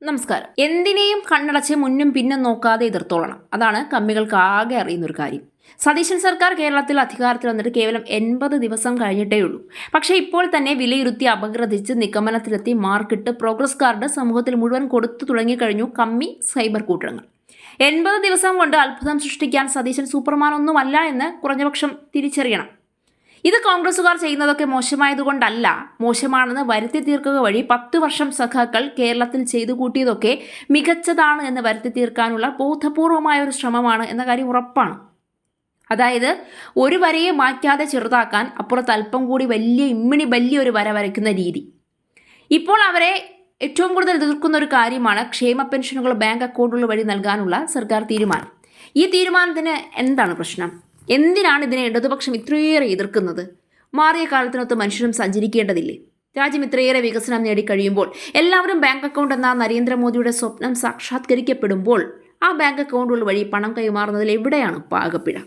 നമസ്കാരം. എന്തിനേയും കണ്ണടച്ച് മുന്നും പിന്നും നോക്കാതെ എതിർത്തോളണം. അതാണ് കമ്മികൾക്ക് ആകെ അറിയുന്നൊരു കാര്യം. സതീശൻ സർക്കാർ കേരളത്തിൽ അധികാരത്തിൽ വന്നിട്ട് കേവലം 80 ദിവസം കഴിഞ്ഞിട്ടേ ഉള്ളൂ. പക്ഷേ ഇപ്പോൾ തന്നെ വിലയിരുത്തി അപഗ്രഥിച്ച് നിഗമനത്തിലെത്തി മാർക്കിട്ട് പ്രോഗ്രസ് കാർഡ് സമൂഹത്തിൽ മുഴുവൻ കൊടുത്തു തുടങ്ങിക്കഴിഞ്ഞു കമ്മി സൈബർ കൂട്ടങ്ങൾ. 80 ദിവസം കൊണ്ട് അത്ഭുതം സൃഷ്ടിക്കാൻ സതീശൻ സൂപ്പർമാൻ ഒന്നുമല്ല എന്ന് കുറഞ്ഞപക്ഷം തിരിച്ചറിയണം. ഇത് കോൺഗ്രസുകാർ ചെയ്യുന്നതൊക്കെ മോശമായതുകൊണ്ടല്ല, മോശമാണെന്ന് വരുത്തി തീർക്കുക വഴി 10 വർഷം സഖാക്കൾ കേരളത്തിൽ ചെയ്തു കൂട്ടിയതൊക്കെ മികച്ചതാണ് എന്ന് വരുത്തി തീർക്കാനുള്ള ബോധപൂർവമായ ഒരു ശ്രമമാണ് എന്ന കാര്യം ഉറപ്പാണ്. അതായത് ഒരു വരയെ മാറ്റാതെ ചെറുതാക്കാൻ അപ്പുറത്ത് അല്പം കൂടി വലിയൊരു വര വരയ്ക്കുന്ന രീതി. ഇപ്പോൾ അവരെ ഏറ്റവും കൂടുതൽ എതിർക്കുന്ന ഒരു കാര്യമാണ് ക്ഷേമ പെൻഷനുകൾ ബാങ്ക് അക്കൗണ്ടുകൾ വഴി നൽകാനുള്ള സർക്കാർ തീരുമാനം. ഈ തീരുമാനത്തിന് എന്താണ് പ്രശ്നം? എന്തിനാണ് ഇതിനെ ഇടതുപക്ഷം ഇത്രയേറെ എതിർക്കുന്നത്? മാറിയ കാലത്തിനൊത്ത് മനുഷ്യരും സഞ്ചരിക്കേണ്ടതില്ലേ? രാജ്യം ഇത്രയേറെ വികസനം നേടിക്കഴിയുമ്പോൾ എല്ലാവരും ബാങ്ക് അക്കൗണ്ട് എന്ന നരേന്ദ്രമോദിയുടെ സ്വപ്നം സാക്ഷാത്കരിക്കപ്പെടുമ്പോൾ ആ ബാങ്ക് അക്കൗണ്ടുകൾ വഴി പണം കൈമാറുന്നതിൽ എവിടെയാണ് പാകപ്പിഴ?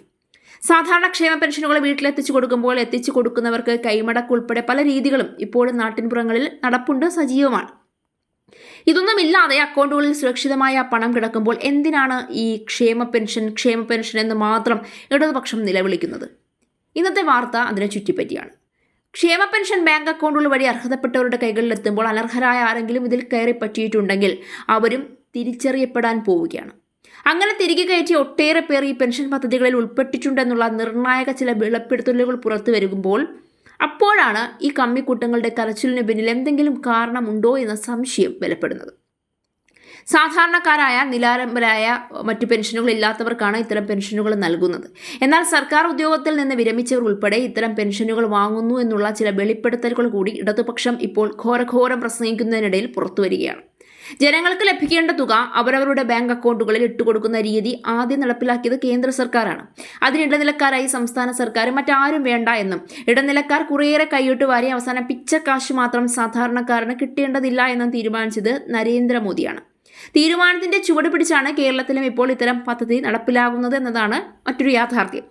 സാധാരണ ക്ഷേമ പെൻഷനുകൾ വീട്ടിലെത്തിച്ചു കൊടുക്കുമ്പോൾ എത്തിച്ചു കൊടുക്കുന്നവർക്ക് കൈമടക്ക് ഉൾപ്പെടെ പല രീതികളും ഇപ്പോഴും നാട്ടിൻപുറങ്ങളിൽ നടപ്പുണ്ട്, സജീവമാണ്. ഇതൊന്നുമില്ലാതെ അക്കൗണ്ടുകളിൽ സുരക്ഷിതമായ പണം കിടക്കുമ്പോൾ എന്തിനാണ് ഈ ക്ഷേമ പെൻഷൻ എന്ന് മാത്രം ഇടതുപക്ഷം നിലവിളിക്കുന്നത്? ഇന്നത്തെ വാർത്ത അതിനെ ചുറ്റിപ്പറ്റിയാണ്. ക്ഷേമ പെൻഷൻ ബാങ്ക് അക്കൗണ്ടുകൾ വഴി അർഹതപ്പെട്ടവരുടെ കൈകളിലെത്തുമ്പോൾ അനർഹരായ ആരെങ്കിലും ഇതിൽ കയറി പറ്റിയിട്ടുണ്ടെങ്കിൽ അവരും തിരിച്ചറിയപ്പെടാൻ പോവുകയാണ്. അങ്ങനെ തിരികെ കയറ്റി ഒട്ടേറെ പേർ ഈ പെൻഷൻ പദ്ധതികളിൽ ഉൾപ്പെട്ടിട്ടുണ്ടെന്നുള്ള നിർണായക ചില വെളിപ്പെടുത്തലുകൾ പുറത്തു വരുമ്പോൾ അപ്പോഴാണ് ഈ കമ്മിക്കൂട്ടങ്ങളുടെ കരച്ചിലിന് പിന്നിൽ എന്തെങ്കിലും കാരണമുണ്ടോ എന്ന സംശയം ബലപ്പെടുന്നത്. സാധാരണക്കാരായ നിലാരംബരായ മറ്റു പെൻഷനുകൾ ഇല്ലാത്തവർക്കാണ് ഇത്തരം പെൻഷനുകൾ നൽകുന്നത്. എന്നാൽ സർക്കാർ ഉദ്യോഗത്തിൽ നിന്ന് വിരമിച്ചവർ ഉൾപ്പെടെ ഇത്തരം പെൻഷനുകൾ വാങ്ങുന്നു എന്നുള്ള ചില വെളിപ്പെടുത്തലുകൾ കൂടി ഇടതുപക്ഷം ഇപ്പോൾ ഘോരഘോരം പ്രസംഗിക്കുന്നതിനിടയിൽ പുറത്തുവരികയാണ്. ജനങ്ങൾക്ക് ലഭിക്കേണ്ട തുക അവരവരുടെ ബാങ്ക് അക്കൗണ്ടുകളിൽ ഇട്ടുകൊടുക്കുന്ന രീതി ആദ്യം നടപ്പിലാക്കിയത് കേന്ദ്ര സർക്കാരാണ്. അതിന് ഇടനിലക്കാരായി സംസ്ഥാന സർക്കാർ മറ്റാരും വേണ്ട എന്നും ഇടനിലക്കാർ കുറേയേറെ കൈയിട്ട് വാരി അവസാനം പിച്ചക്കാശ് മാത്രം സാധാരണക്കാരന് കിട്ടേണ്ടതില്ല എന്നും തീരുമാനിച്ചത് നരേന്ദ്രമോദിയാണ്. തീരുമാനത്തിന്റെ ചുവട് പിടിച്ചാണ് കേരളത്തിലും ഇപ്പോൾ ഇത്തരം പദ്ധതി നടപ്പിലാകുന്നത് എന്നതാണ് മറ്റൊരു യാഥാർത്ഥ്യം.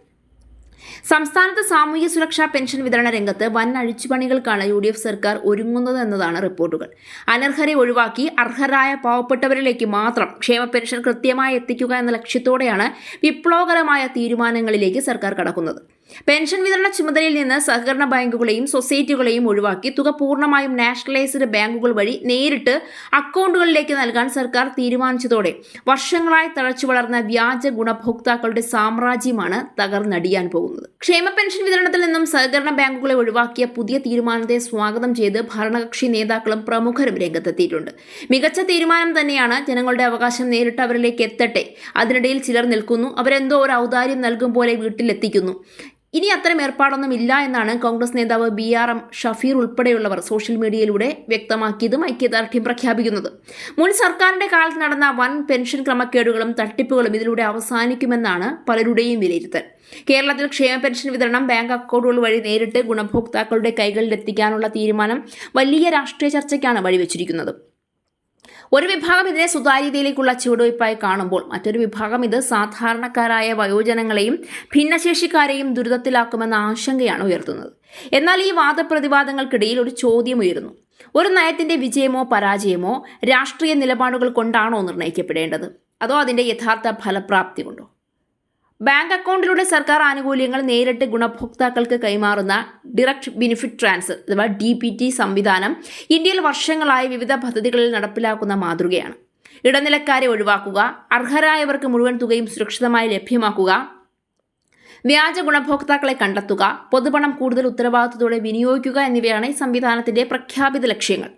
സംസ്ഥാനത്ത് സാമൂഹ്യ സുരക്ഷാ പെൻഷൻ വിതരണ രംഗത്ത് വൻ അഴിച്ചുപണികൾക്കാണ് UDF സർക്കാർ ഒരുങ്ങുന്നത് എന്നതാണ് റിപ്പോർട്ടുകൾ. അനർഹരെ ഒഴിവാക്കി അർഹരായ പാവപ്പെട്ടവരിലേക്ക് മാത്രം ക്ഷേമ പെൻഷൻ കൃത്യമായി എത്തിക്കുക എന്ന ലക്ഷ്യത്തോടെയാണ് വിപ്ലവകരമായ തീരുമാനങ്ങളിലേക്ക് സർക്കാർ കടക്കുന്നത്. പെൻഷൻ വിതരണ ചുമതലയിൽ നിന്ന് സഹകരണ ബാങ്കുകളെയും സൊസൈറ്റികളെയും ഒഴിവാക്കി തുക പൂർണ്ണമായും നാഷണലൈസ്ഡ് ബാങ്കുകൾ വഴി നേരിട്ട് അക്കൗണ്ടുകളിലേക്ക് നൽകാൻ സർക്കാർ തീരുമാനിച്ചതോടെ വർഷങ്ങളായി തഴച്ചു വളർന്ന വ്യാജ ഗുണഭോക്താക്കളുടെ സാമ്രാജ്യമാണ് തകർന്നടിയാൻ പോകുന്നത്. ക്ഷേമ പെൻഷൻ വിതരണത്തിൽ നിന്നും സഹകരണ ബാങ്കുകളെ ഒഴിവാക്കിയ പുതിയ തീരുമാനത്തെ സ്വാഗതം ചെയ്ത് ഭരണകക്ഷി നേതാക്കളും പ്രമുഖരും രംഗത്തെത്തിയിട്ടുണ്ട്. മികച്ച തീരുമാനം തന്നെയാണ്. ജനങ്ങളുടെ അവകാശം നേരിട്ട് അവരിലേക്ക് എത്തട്ടെ. അതിനിടയിൽ ചിലർ നിൽക്കുന്നു, അവരെന്തോ ഒരു ഔദാര്യം നൽകും പോലെ വീട്ടിലെത്തിക്കുന്നു. ഇനി അത്തരം ഏർപ്പാടൊന്നും ഇല്ല എന്നാണ് കോൺഗ്രസ് നേതാവ് BRM ഷഫീർ ഉൾപ്പെടെയുള്ളവർ സോഷ്യൽ മീഡിയയിലൂടെ വ്യക്തമാക്കിയതും ഐക്യദാർഢ്യം പ്രഖ്യാപിക്കുന്നത്. മുൻ സർക്കാരിന്റെ കാലത്ത് നടന്ന വൻ പെൻഷൻ ക്രമക്കേടുകളും തട്ടിപ്പുകളും ഇതിലൂടെ അവസാനിക്കുമെന്നാണ് പലരുടെയും വിലയിരുത്തൽ. കേരളത്തിൽ ക്ഷേമ പെൻഷൻ വിതരണം ബാങ്ക് അക്കൗണ്ടുകൾ വഴി നേരിട്ട് ഗുണഭോക്താക്കളുടെ കൈകളിലെത്തിക്കാനുള്ള തീരുമാനം വലിയ രാഷ്ട്രീയ ചർച്ചയ്ക്കാണ് വഴിവെച്ചിരിക്കുന്നത്. ഒരു വിഭാഗം ഇതിനെ സുതാര്യതയിലേക്കുള്ള ചുവടുവയ്പായി കാണുമ്പോൾ മറ്റൊരു വിഭാഗം ഇത് സാധാരണക്കാരായ വയോജനങ്ങളെയും ഭിന്നശേഷിക്കാരെയും ദുരിതത്തിലാക്കുമെന്ന ആശങ്കയാണ് ഉയർത്തുന്നത്. എന്നാൽ ഈ വാദപ്രതിവാദങ്ങൾക്കിടയിൽ ഒരു ചോദ്യം ഉയരുന്നു. ഒരു നയത്തിന്റെ വിജയമോ പരാജയമോ രാഷ്ട്രീയ നിലപാടുകൾ കൊണ്ടാണോ നിർണ്ണയിക്കപ്പെടേണ്ടത്, അതോ അതിന്റെ യഥാർത്ഥ ഫലപ്രാപ്തി കൊണ്ടോ? ബാങ്ക് അക്കൗണ്ടിലൂടെ സർക്കാർ ആനുകൂല്യങ്ങൾ നേരിട്ട് ഗുണഭോക്താക്കൾക്ക് കൈമാറുന്ന ഡയറക്റ്റ് ബെനിഫിറ്റ് ട്രാൻസ്ഫർ അഥവാ DBT സംവിധാനം ഇന്ത്യയിൽ വർഷങ്ങളായി വിവിധ പദ്ധതികളിൽ നടപ്പിലാക്കുന്ന മാതൃകയാണ്. ഇടനിലക്കാരെ ഒഴിവാക്കുക, അർഹരായവർക്ക് മുഴുവൻ തുകയും സുരക്ഷിതമായി ലഭ്യമാക്കുക, വ്യാജ ഗുണഭോക്താക്കളെ കണ്ടെത്തുക, പൊതുപണം കൂടുതൽ ഉത്തരവാദിത്തത്തോടെ വിനിയോഗിക്കുക എന്നിവയാണ് ഈ സംവിധാനത്തിന്റെ പ്രഖ്യാപിത ലക്ഷ്യങ്ങൾ.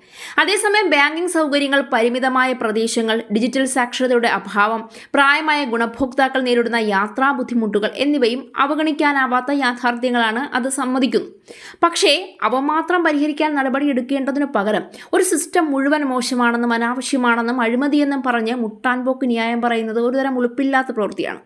അതേസമയം ബാങ്കിംഗ് സൗകര്യങ്ങൾ, പരിമിതമായ പ്രദേശങ്ങൾ, ഡിജിറ്റൽ സാക്ഷരതയുടെ അഭാവം, പ്രായമായ ഗുണഭോക്താക്കൾ നേരിടുന്ന യാത്രാ ബുദ്ധിമുട്ടുകൾ എന്നിവയും അവഗണിക്കാനാവാത്ത യാഥാർത്ഥ്യങ്ങളാണ്. അത് സമ്മതിക്കുന്നു. പക്ഷേ അവ മാത്രം പരിഹരിക്കാൻ നടപടിയെടുക്കേണ്ടതിനു പകരം ഒരു സിസ്റ്റം മുഴുവൻ മോശമാണെന്നും അനാവശ്യമാണെന്നും അഴിമതിയെന്നും പറഞ്ഞ് മുട്ടാൻപോക്ക് ന്യായം പറയുന്നത് ഒരുതരം ഉളുപ്പില്ലാത്ത പ്രവൃത്തിയാണ്.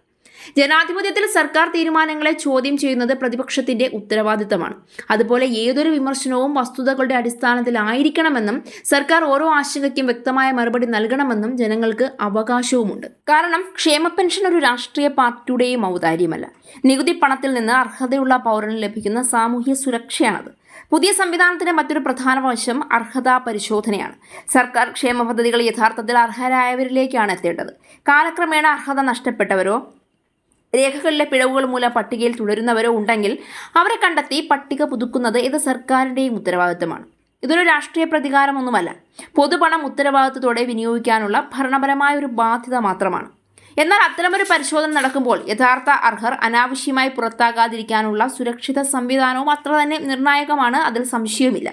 ജനാധിപത്യത്തിൽ സർക്കാർ തീരുമാനങ്ങളെ ചോദ്യം ചെയ്യുന്നത് പ്രതിപക്ഷത്തിന്റെ ഉത്തരവാദിത്തമാണ്. അതുപോലെ ഏതൊരു വിമർശനവും വസ്തുതകളുടെ അടിസ്ഥാനത്തിലായിരിക്കണമെന്നും സർക്കാർ ഓരോ ആശങ്കയ്ക്കും വ്യക്തമായ മറുപടി നൽകണമെന്നും ജനങ്ങൾക്ക് അവകാശവുമുണ്ട്. കാരണം ക്ഷേമ പെൻഷൻ ഒരു രാഷ്ട്രീയ പാർട്ടിയുടെയും ഔദാര്യമല്ല. നികുതി പണത്തിൽ നിന്ന് അർഹതയുള്ള പൗരന് ലഭിക്കുന്ന സാമൂഹ്യ സുരക്ഷയാണത്. പുതിയ സംവിധാനത്തിന്റെ മറ്റൊരു പ്രധാന വശം അർഹതാ പരിശോധനയാണ്. സർക്കാർ ക്ഷേമ പദ്ധതികൾ യഥാർത്ഥത്തിൽ അർഹരായവരിലേക്കാണ് എത്തേണ്ടത്. കാലക്രമേണ അർഹത നഷ്ടപ്പെട്ടവരോ രേഖകളിലെ പിഴവുകൾ മൂലം പട്ടികയിൽ തുടരുന്നവരോ ഉണ്ടെങ്കിൽ അവരെ കണ്ടെത്തി പട്ടിക പുതുക്കുന്നത് ഇത് സർക്കാരിൻ്റെയും ഉത്തരവാദിത്തമാണ്. ഇതൊരു രാഷ്ട്രീയ പ്രതികാരമൊന്നുമല്ല. പൊതുപണം ഉത്തരവാദിത്തത്തോടെ വിനിയോഗിക്കാനുള്ള ഭരണപരമായ ഒരു ബാധ്യത മാത്രമാണ്. എന്നാൽ അത്തരമൊരു പരിശോധന നടക്കുമ്പോൾ യഥാർത്ഥ അർഹർ അനാവശ്യമായി പുറത്താകാതിരിക്കാനുള്ള സുരക്ഷിത സംവിധാനവും അത്ര തന്നെ നിർണായകമാണ്. അതിൽ സംശയവുമില്ല.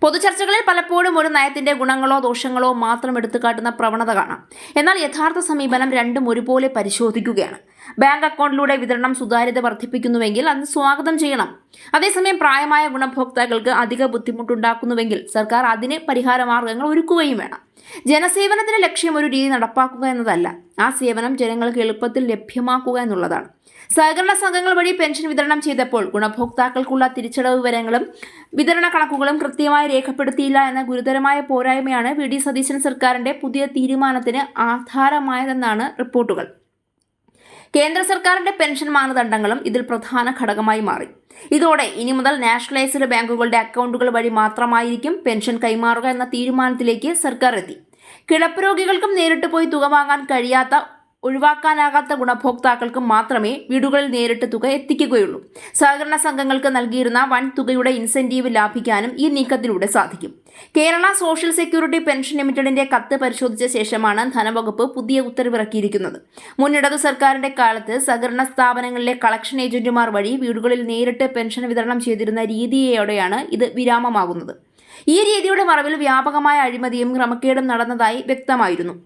പൊതുചർച്ചകളിൽ പലപ്പോഴും ഒരു നയത്തിന്റെ ഗുണങ്ങളോ ദോഷങ്ങളോ മാത്രം എടുത്തുകാട്ടുന്ന പ്രവണത കാണാം. എന്നാൽ യഥാർത്ഥ സമീപനം രണ്ടും ഒരുപോലെ പരിശോധിക്കുകയാണ്. ബാങ്ക് അക്കൗണ്ടിലൂടെ വിതരണം സുതാര്യത വർദ്ധിപ്പിക്കുന്നുവെങ്കിൽ അത് സ്വാഗതം ചെയ്യണം. അതേസമയം പ്രായമായ ഗുണഭോക്താക്കൾക്ക് അധിക ബുദ്ധിമുട്ടുണ്ടാക്കുന്നുവെങ്കിൽ സർക്കാർ അതിന് പരിഹാര മാർഗങ്ങൾ ഒരുക്കുകയും വേണം. ജനസേവനത്തിന് ലക്ഷ്യം ഒരു രീതി നടപ്പാക്കുക എന്നതല്ല, ആ സേവനം ജനങ്ങൾക്ക് എളുപ്പത്തിൽ ലഭ്യമാക്കുക എന്നുള്ളതാണ്. സഹകരണ സംഘങ്ങൾ വഴി പെൻഷൻ വിതരണം ചെയ്തപ്പോൾ ഗുണഭോക്താക്കൾക്കുള്ള തിരിച്ചടവ് വിവരങ്ങളും വിതരണ കണക്കുകളും കൃത്യമായി രേഖപ്പെടുത്തിയില്ല എന്ന ഗുരുതരമായ പോരായ്മയാണ് വി ഡി സതീശൻ സർക്കാരിന്റെ പുതിയ തീരുമാനത്തിന് ആധാരമായതെന്നാണ് റിപ്പോർട്ടുകൾ. കേന്ദ്ര സർക്കാരിന്റെ പെൻഷൻ മാനദണ്ഡങ്ങളും ഇതിൽ പ്രധാന ഘടകമായി മാറി. ഇതോടെ ഇനി മുതൽ നാഷണലൈസ്ഡ് ബാങ്കുകളുടെ അക്കൗണ്ടുകൾ വഴി മാത്രമായിരിക്കും പെൻഷൻ കൈമാറുക എന്ന തീരുമാനത്തിലേക്ക് സർക്കാർ എത്തി. കിടപ്പ് രോഗികൾക്കും നേരിട്ട് പോയി തുക വാങ്ങാൻ ഒഴിവാക്കാനാകാത്ത ഗുണഭോക്താക്കൾക്കും മാത്രമേ വീടുകളിൽ നേരിട്ട് തുക എത്തിക്കുകയുള്ളൂ. സഹകരണ സംഘങ്ങൾക്ക് നൽകിയിരുന്ന വൻ തുകയുടെ ഇൻസെന്റീവ് ലാഭിക്കാനും ഈ നീക്കത്തിലൂടെ സാധിക്കും. കേരള സോഷ്യൽ സെക്യൂരിറ്റി പെൻഷൻ ലിമിറ്റഡിന്റെ കത്ത് പരിശോധിച്ച ശേഷമാണ് ധനവകുപ്പ് പുതിയ ഉത്തരവിറക്കിയിരിക്കുന്നത്. മുൻ ഇടതു സർക്കാരിന്റെ കാലത്ത് സഹകരണ സ്ഥാപനങ്ങളിലെ കളക്ഷൻ ഏജന്റുമാർ വഴി വീടുകളിൽ നേരിട്ട് പെൻഷൻ വിതരണം ചെയ്തിരുന്ന രീതിയോടെയാണ് ഇത് വിരാമമാകുന്നത്. ഈ രീതിയുടെ മറവിൽ വ്യാപകമായ അഴിമതിയും ക്രമക്കേടും നടന്നതായി വ്യക്തമായിരുന്നു.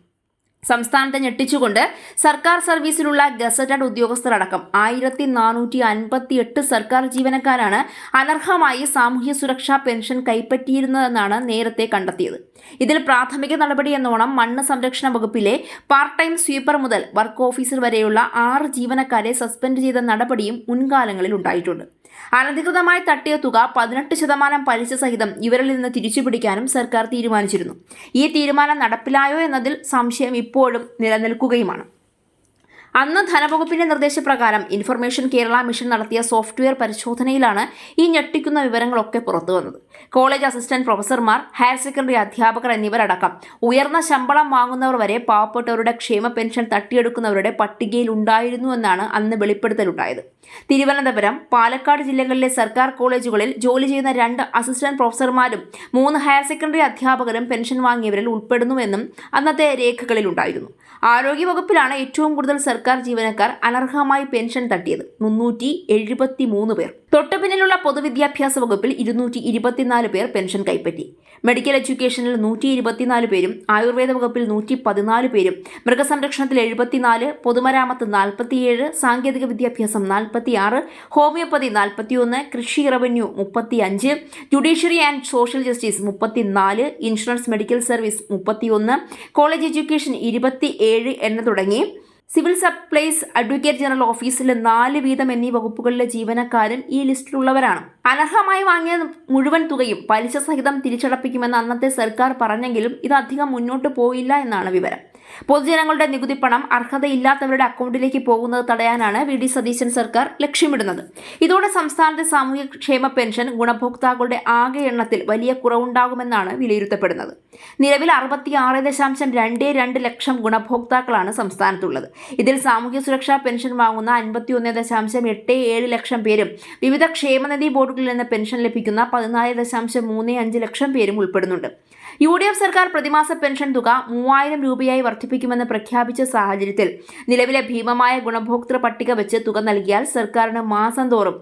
സംസ്ഥാനത്തെ ഞെട്ടിച്ചുകൊണ്ട് സർക്കാർ സർവീസിലുള്ള ഗസറ്റഡ് ഉദ്യോഗസ്ഥരടക്കം 1458 സർക്കാർ ജീവനക്കാരാണ് അനർഹമായി സാമൂഹ്യ സുരക്ഷാ പെൻഷൻ കൈപ്പറ്റിയിരുന്നതെന്നാണ് നേരത്തെ കണ്ടെത്തിയത്. ഇതിൽ പ്രാഥമിക നടപടി എന്നോണം മണ്ണ് സംരക്ഷണ വകുപ്പിലെ പാർട്ട് ടൈം സ്വീപ്പർ മുതൽ വർക്ക് ഓഫീസർ വരെയുള്ള 6 ജീവനക്കാരെ സസ്പെൻഡ് ചെയ്ത നടപടിയും മുൻകാലങ്ങളിൽ ഉണ്ടായിട്ടുണ്ട്. അനധികൃതമായി തട്ടിയ തുക 18% പലിശ സഹിതം ഇവരിൽ നിന്ന് തിരിച്ചുപിടിക്കാനും സർക്കാർ തീരുമാനിച്ചിരുന്നു. ഈ തീരുമാനം നടപ്പിലായോ എന്നതിൽ സംശയം ഇപ്പോഴും നിലനിൽക്കുകയുമാണ്. അന്ന് ധനവകുപ്പിന്റെ നിർദ്ദേശപ്രകാരം ഇൻഫർമേഷൻ കേരള മിഷൻ നടത്തിയ സോഫ്റ്റ്വെയർ പരിശോധനയിലാണ് ഈ ഞെട്ടിക്കുന്ന വിവരങ്ങളൊക്കെ പുറത്തുവന്നത്. കോളേജ് അസിസ്റ്റന്റ് പ്രൊഫസർമാർ, ഹയർ സെക്കൻഡറി അധ്യാപകർ എന്നിവരടക്കം ഉയർന്ന ശമ്പളം വാങ്ങുന്നവർ വരെ പാവപ്പെട്ടവരുടെ ക്ഷേമ പെൻഷൻ തട്ടിയെടുക്കുന്നവരുടെ പട്ടികയിൽ ഉണ്ടായിരുന്നുവെന്നാണ് അന്ന് വെളിപ്പെടുത്തലുണ്ടായത്. തിരുവനന്തപുരം, പാലക്കാട് ജില്ലകളിലെ സർക്കാർ കോളേജുകളിൽ ജോലി ചെയ്യുന്ന 2 അസിസ്റ്റന്റ് പ്രൊഫസർമാരും 3 ഹയർ സെക്കൻഡറി അധ്യാപകരും പെൻഷൻ വാങ്ങിയവരിൽ ഉൾപ്പെടുന്നുവെന്നും അന്നത്തെ രേഖകളിലുണ്ടായിരുന്നു. ആരോഗ്യവകുപ്പിലാണ് ഏറ്റവും കൂടുതൽ സർക്കാർ ജീവനക്കാർ അനർഹമായി പെൻഷൻ തട്ടിയത്, 373 പേർ. തൊട്ടുപിന്നിലുള്ള പൊതുവിദ്യാഭ്യാസ വകുപ്പിൽ 224 പേർ പെൻഷൻ കൈപ്പറ്റി. മെഡിക്കൽ എഡ്യൂക്കേഷനിൽ 124 പേരും, ആയുർവേദ വകുപ്പിൽ 114 പേരും, മൃഗസംരക്ഷണത്തിൽ 74, പൊതുമരാമത്ത് 47, സാങ്കേതിക വിദ്യാഭ്യാസം 46, ഹോമിയോപ്പതി 41, കൃഷി revenue 35, judiciary and social justice 34, insurance medical service 31, college education 27 എന്ന് തുടങ്ങി സിവിൽ സപ്ലൈസ്, അഡ്വക്കേറ്റ് ജനറൽ ഓഫീസിൽ 4 വീതം എന്നീ വകുപ്പുകളിലെ ജീവനക്കാരും ഈ ലിസ്റ്റിലുള്ളവരാണ്. അനർഹമായി വാങ്ങിയ മുഴുവൻ തുകയും പലിശ സഹിതം തിരിച്ചടപ്പിക്കുമെന്ന് അന്നത്തെ സർക്കാർ പറഞ്ഞെങ്കിലും ഇത് അധികം മുന്നോട്ട് പോയില്ല എന്നാണ് വിവരം. പൊതുജനങ്ങളുടെ നികുതി പണം അർഹതയില്ലാത്തവരുടെ അക്കൗണ്ടിലേക്ക് പോകുന്നത് തടയാനാണ് വി ഡി സതീശൻ സർക്കാർ ലക്ഷ്യമിടുന്നത്. ഇതോടെ സംസ്ഥാനത്തെ സാമൂഹ്യ ക്ഷേമ പെൻഷൻ ഗുണഭോക്താക്കളുടെ ആകെ എണ്ണത്തിൽ വലിയ കുറവുണ്ടാകുമെന്നാണ് വിലയിരുത്തപ്പെടുന്നത്. നിലവിൽ 66.22 ലക്ഷം ഗുണഭോക്താക്കളാണ് സംസ്ഥാനത്തുള്ളത്. ഇതിൽ സാമൂഹ്യ സുരക്ഷാ പെൻഷൻ വാങ്ങുന്ന 51.87 ലക്ഷം പേരും വിവിധ ക്ഷേമനിധി ബോർഡുകളിൽ നിന്ന് പെൻഷൻ ലഭിക്കുന്ന 14.35 ലക്ഷം പേരും ഉൾപ്പെടുന്നുണ്ട്. UDF സർക്കാർ പ്രതിമാസ പെൻഷൻ തുക 3000 രൂപയായി വർദ്ധിപ്പിക്കുമെന്ന് പ്രഖ്യാപിച്ച സാഹചര്യത്തിൽ നിലവിലെ ഭീമമായ ഗുണഭോക്തൃ പട്ടിക വെച്ച് തുക നൽകിയാൽ സർക്കാരിന് മാസം തോറും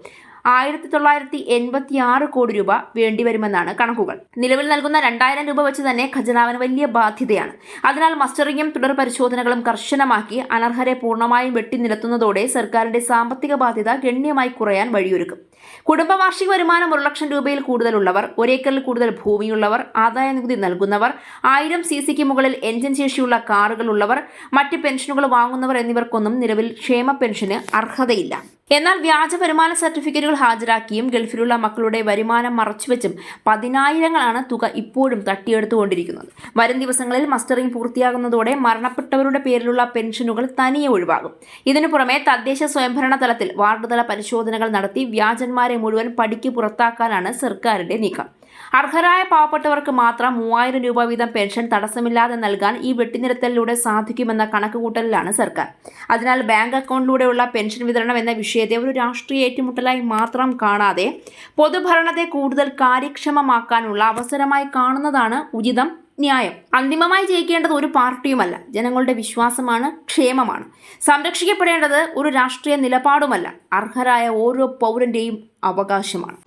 1986 കോടി രൂപ വേണ്ടിവരുമെന്നാണ് കണക്കുകൾ. നിലവിൽ നൽകുന്ന 2000 രൂപ വെച്ച് തന്നെ ഖജനാവിന് വലിയ ബാധ്യതയാണ്. അതിനാൽ മസ്റ്ററിങ്ങും തുടർ പരിശോധനകളും കർശനമാക്കി അനർഹരെ പൂർണ്ണമായും വെട്ടിനിരത്തുന്നതോടെ സർക്കാരിന്റെ സാമ്പത്തിക ബാധ്യത ഗണ്യമായി കുറയാൻ വഴിയൊരുക്കും. കുടുംബ വാർഷിക വരുമാനം 1 ലക്ഷം രൂപയിൽ കൂടുതലുള്ളവർ, 1 ഏക്കറിൽ കൂടുതൽ ഭൂമിയുള്ളവർ, ആദായ നികുതി നൽകുന്നവർ, 1000 CCക്ക് മുകളിൽ എഞ്ചിൻ ശേഷിയുള്ള കാറുകളുള്ളവർ, മറ്റ് പെൻഷനുകൾ വാങ്ങുന്നവർ എന്നിവർക്കൊന്നും നിലവിൽ ക്ഷേമ പെൻഷന് അർഹതയില്ല. എന്നാൽ വ്യാജ വരുമാന സർട്ടിഫിക്കറ്റുകൾ ഹാജരാക്കിയും ഗൾഫിലുള്ള മക്കളുടെ വരുമാനം മറച്ചുവെച്ചും 10,000ങ്ങളാണ് തുക ഇപ്പോഴും തട്ടിയെടുത്തുകൊണ്ടിരിക്കുന്നത്. വരും ദിവസങ്ങളിൽ മസ്റ്ററിംഗ് പൂർത്തിയാകുന്നതോടെ മരണപ്പെട്ടവരുടെ പേരിലുള്ള പെൻഷനുകൾ തനിയെ ഒഴിവാകും. ഇതിനു പുറമെ തദ്ദേശ സ്വയംഭരണ തലത്തിൽ വാർഡ് തല പരിശോധനകൾ നടത്തി വ്യാജ പൗരന്മാരെ മുഴുവൻ പടിക്ക് പുറത്താക്കാനാണ് സർക്കാരിന്റെ നീക്കം. അർഹരായ പാവപ്പെട്ടവർക്ക് മാത്രം 3000 രൂപ വീതം പെൻഷൻ തടസ്സമില്ലാതെ നൽകാൻ ഈ വെട്ടിനിരത്തലിലൂടെ സാധിക്കുമെന്ന കണക്കുകൂട്ടലിലാണ് സർക്കാർ. അതിനാൽ ബാങ്ക് അക്കൗണ്ടിലൂടെയുള്ള പെൻഷൻ വിതരണം എന്ന വിഷയത്തെ ഒരു രാഷ്ട്രീയ ഏറ്റുമുട്ടലായി മാത്രം കാണാതെ പൊതുഭരണത്തെ കൂടുതൽ കാര്യക്ഷമമാക്കാനുള്ള അവസരമായി കാണുന്നതാണ് ഉചിതം, ന്യായം. അന്തിമമായി ജയിക്കേണ്ടത് ഒരു പാർട്ടിയുമല്ല, ജനങ്ങളുടെ വിശ്വാസമാണ്, ക്ഷേമമാണ്. സംരക്ഷിക്കപ്പെടേണ്ടത് ഒരു രാഷ്ട്രീയ നിലപാടുമല്ല, അർഹരായ ഓരോ പൗരന്റെയും അവകാശമാണ്.